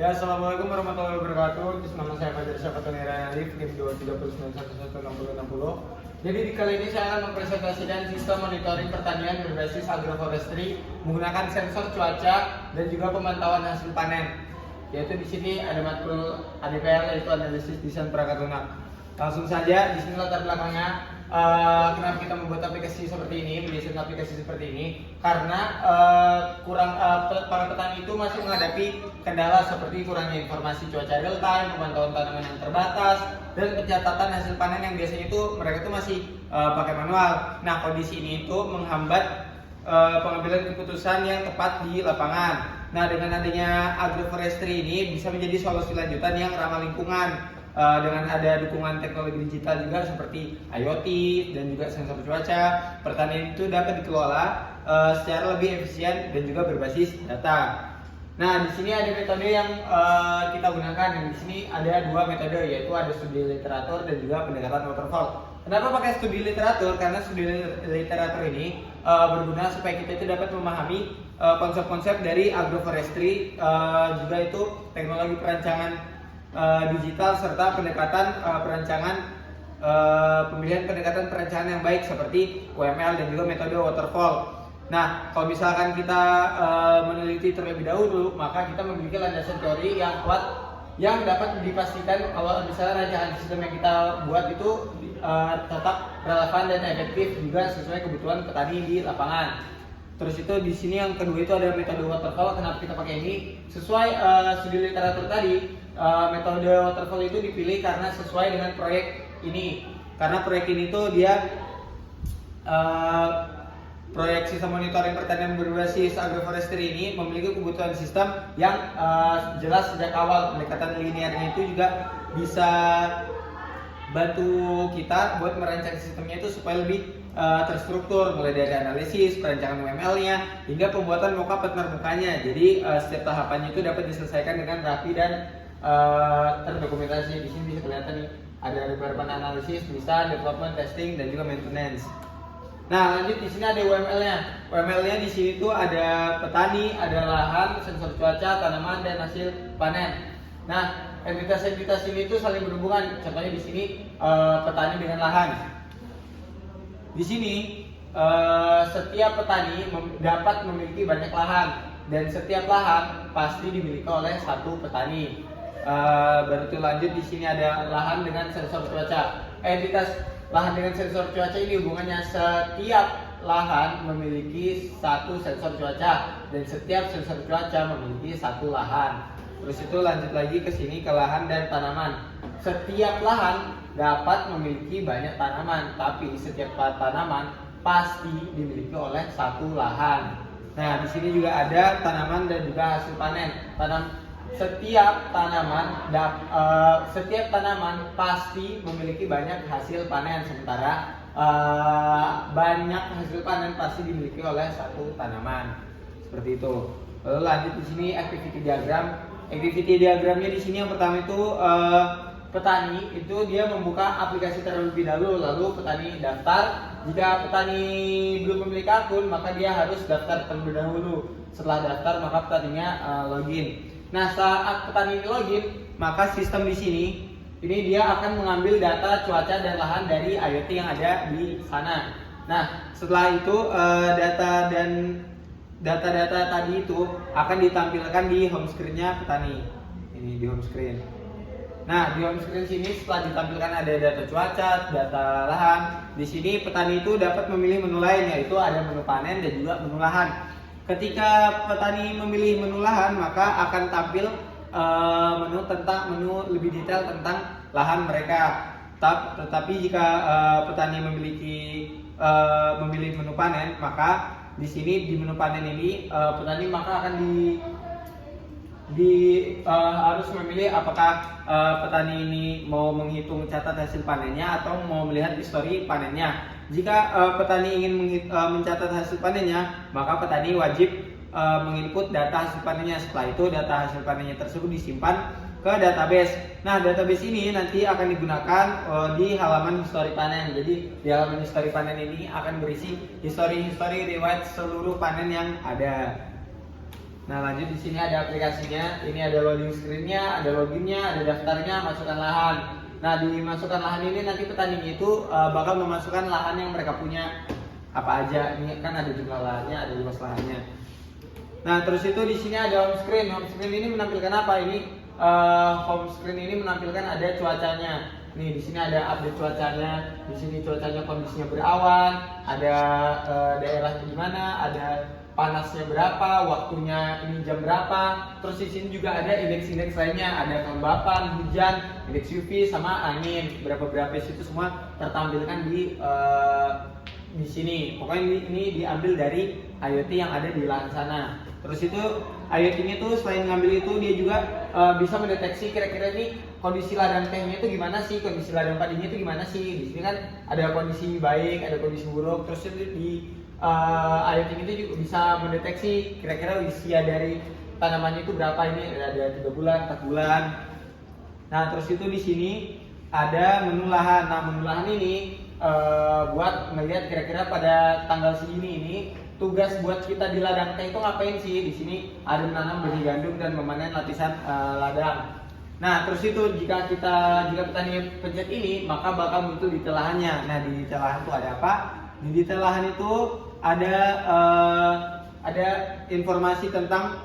Ya, assalamualaikum warahmatullahi wabarakatuh. Nama saya Fajar Syafatunira Alif, NIM 230911160. Jadi di kali ini saya akan mempresentasikan sistem monitoring pertanian berbasis agroforestry menggunakan sensor cuaca dan juga pemantauan hasil panen. Yaitu di sini ada matkul ADPL, yaitu analisis desain perangkat lunak. Langsung saja, di sini latar belakangnya. Kenapa kita membuat aplikasi seperti ini, mendesain aplikasi seperti ini? Karena para petani itu masih menghadapi kendala seperti kurangnya informasi cuaca real time, pemantauan tanaman yang terbatas, dan pencatatan hasil panen yang biasanya itu mereka itu masih pakai manual. Nah, kondisi ini itu menghambat pengambilan keputusan yang tepat di lapangan. Nah, dengan adanya agroforestry ini bisa menjadi solusi lanjutan yang ramah lingkungan. Dengan ada dukungan teknologi digital juga seperti IoT dan juga sensor cuaca, pertanian itu dapat dikelola secara lebih efisien dan juga berbasis data. Nah, di sini ada metode yang kita gunakan. Di sini ada dua metode, yaitu ada studi literatur dan juga pendekatan waterfall. Kenapa pakai studi literatur? Karena studi literatur ini berguna supaya kita itu dapat memahami konsep-konsep dari agroforestry, juga itu teknologi perancangan digital serta pendekatan pemilihan pendekatan perencanaan yang baik seperti UML dan juga metode waterfall. Nah, kalau misalkan kita meneliti terlebih dahulu, maka kita memiliki landasan teori yang kuat yang dapat dipastikan kalau misalnya rancangan sistem yang kita buat itu tetap relevan dan efektif juga sesuai kebutuhan petani di lapangan. Terus itu di sini yang kedua itu ada metode waterfall. Kenapa kita pakai ini? Sesuai studi literatur tadi, metode waterfall itu dipilih karena sesuai dengan proyek ini. Karena proyek ini tuh dia proyek sistem monitoring pertanian berbasis agroforestry ini memiliki kebutuhan sistem yang jelas sejak awal. Pendekatan linearnya itu juga bisa bantu kita buat merancang sistemnya itu supaya lebih terstruktur, mulai dari analisis, perancangan UML-nya, hingga pembuatan mockup penerbukannya. Jadi setiap tahapannya itu dapat diselesaikan dengan rapi dan terdokumentasi. Di sini bisa kelihatan nih, ada beberapa analisis, design, development, testing, dan juga maintenance. Nah, lanjut di sini ada UML-nya. UML-nya di sini tuh ada petani, ada lahan, sensor cuaca, tanaman, dan hasil panen. Nah, entitas-entitas ini tuh saling berhubungan. Contohnya di sini petani dengan lahan. Di sini setiap petani dapat memiliki banyak lahan, dan setiap lahan pasti dimiliki oleh satu petani. Baru itu lanjut di sini ada lahan dengan sensor cuaca. Entitas lahan dengan sensor cuaca ini hubungannya setiap lahan memiliki satu sensor cuaca dan setiap sensor cuaca memiliki satu lahan. Terus itu lanjut lagi ke sini ke lahan dan tanaman. Setiap lahan dapat memiliki banyak tanaman, tapi setiap tanaman pasti dimiliki oleh satu lahan. Nah, di sini juga ada tanaman dan juga hasil panen. Setiap tanaman pasti memiliki banyak hasil panen, sementara banyak hasil panen pasti dimiliki oleh satu tanaman. Seperti itu. Lalu lanjut di sini activity diagram. Activity diagramnya di sini yang pertama itu petani itu dia membuka aplikasi terlebih dahulu, lalu petani daftar. Jika petani belum memiliki akun, maka dia harus daftar terlebih dahulu. Setelah daftar, maka petaninya login. Nah, saat petani ini login, maka sistem di sini ini dia akan mengambil data cuaca dan lahan dari IoT yang ada di sana. Nah, setelah itu data-data tadi itu akan ditampilkan di home screen-nya petani. Ini di home screen. Nah, di home screen sini setelah ditampilkan ada data cuaca, data lahan. Di sini petani itu dapat memilih menu lain, yaitu ada menu panen dan juga menu lahan. Ketika petani memilih menu lahan, maka akan tampil menu lebih detail tentang lahan mereka. Tetapi jika petani memilih menu panen, maka di sini di menu panen ini petani maka akan harus memilih apakah petani ini mau menghitung catat hasil panennya atau mau melihat histori panennya. Jika petani ingin mencatat hasil panennya, maka petani wajib menginput data hasil panennya. Setelah itu data hasil panennya tersebut disimpan ke database. Nah, database ini nanti akan digunakan di halaman histori panen. Jadi di halaman histori panen ini akan berisi histori riwayat seluruh panen yang ada. Nah lanjut, di sini ada aplikasinya, ini ada loading screen-nya, ada loginnya, ada daftarnya, masukkan lahan. Nah di masukkan lahan ini nanti petani itu bakal memasukkan lahan yang mereka punya apa aja. Ini kan ada jumlah lahannya, ada luas lahannya. Nah terus itu di sini ada home screen. Home screen ini menampilkan apa? Ini home screen ini menampilkan ada cuacanya. Nih di sini ada update cuacanya. Di sini cuacanya kondisinya berawan, ada daerahnya di mana, ada panasnya berapa, waktunya ini jam berapa. Terus di sini juga ada indeks-indeks lainnya, ada kelembapan, hujan, indeks UV sama angin. Berapa itu semua tertampilkan di sini. Pokoknya ini diambil dari IoT yang ada di lahan sana. Terus itu IoT ini tuh selain ngambil itu dia juga bisa mendeteksi kira-kira ini kondisi ladang tehnya itu gimana sih, kondisi ladang padinya itu gimana sih. Di sini kan ada kondisi baik, ada kondisi buruk. Terus itu di IoT itu juga bisa mendeteksi kira-kira usia dari tanamannya itu berapa, ini ada 3 bulan, 4 bulan. Nah terus itu di sini ada menu lahan. Nah menu lahan ini buat melihat kira-kira pada tanggal segini ini tugas buat kita di ladang teh itu ngapain sih. Di sini ada menanam benih gandum dan memanen lapisan ladang. Nah terus itu jika petani pencet ini maka bakal muncul detail lahannya. Nah di detail lahan itu ada apa? Di detail lahan itu ada informasi tentang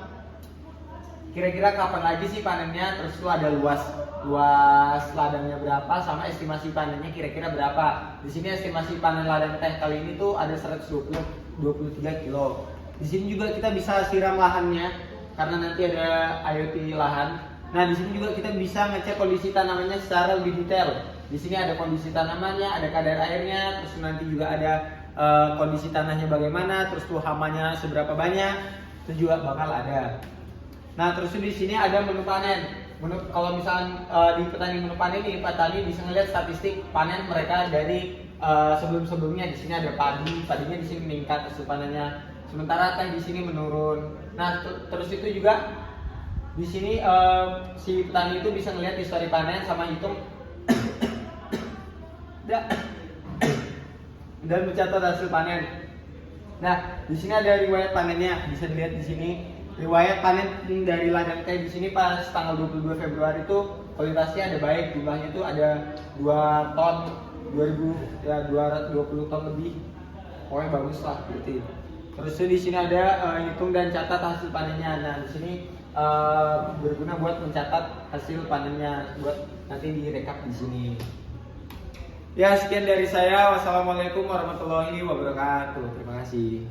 kira-kira kapan lagi sih panennya, terus itu ada luas ladangnya berapa sama estimasi panennya kira-kira berapa. Di sini estimasi panen ladang teh kali ini tuh ada 123 kilo. Di sini juga kita bisa siram lahannya karena nanti ada IoT lahan. Nah, di sini juga kita bisa ngecek kondisi tanamannya secara lebih detail. Di sini ada kondisi tanamannya, ada kadar airnya, terus nanti juga ada kondisi tanahnya bagaimana, terus tuh hamanya seberapa banyak, itu juga bakal ada. Nah, terus di sini ada menu panen. Kalau misalnya di petani menu panen ini, petani bisa ngeliat statistik panen mereka dari sebelum-sebelumnya. Di sini ada padinya di sini meningkat hasil panennya. Sementara teh di sini menurun. Nah, terus itu juga di sini si petani itu bisa ngeliat histori panen sama hitung dan mencatat hasil panen. Nah, di sini ada riwayat panennya, bisa dilihat di sini. Riwayat panen dari ladang teh di sini pas tanggal 22 Februari itu kualitasnya ada baik, jumlahnya itu ada 2 ton, 220 ton lebih. Pokoknya bagus lah gitu. Terus di sini ada hitung dan catat hasil panennya. Nah, di sini berguna buat mencatat hasil panennya buat nanti direkap di sini. Ya, sekian dari saya. Wassalamualaikum warahmatullahi wabarakatuh. Terima kasih.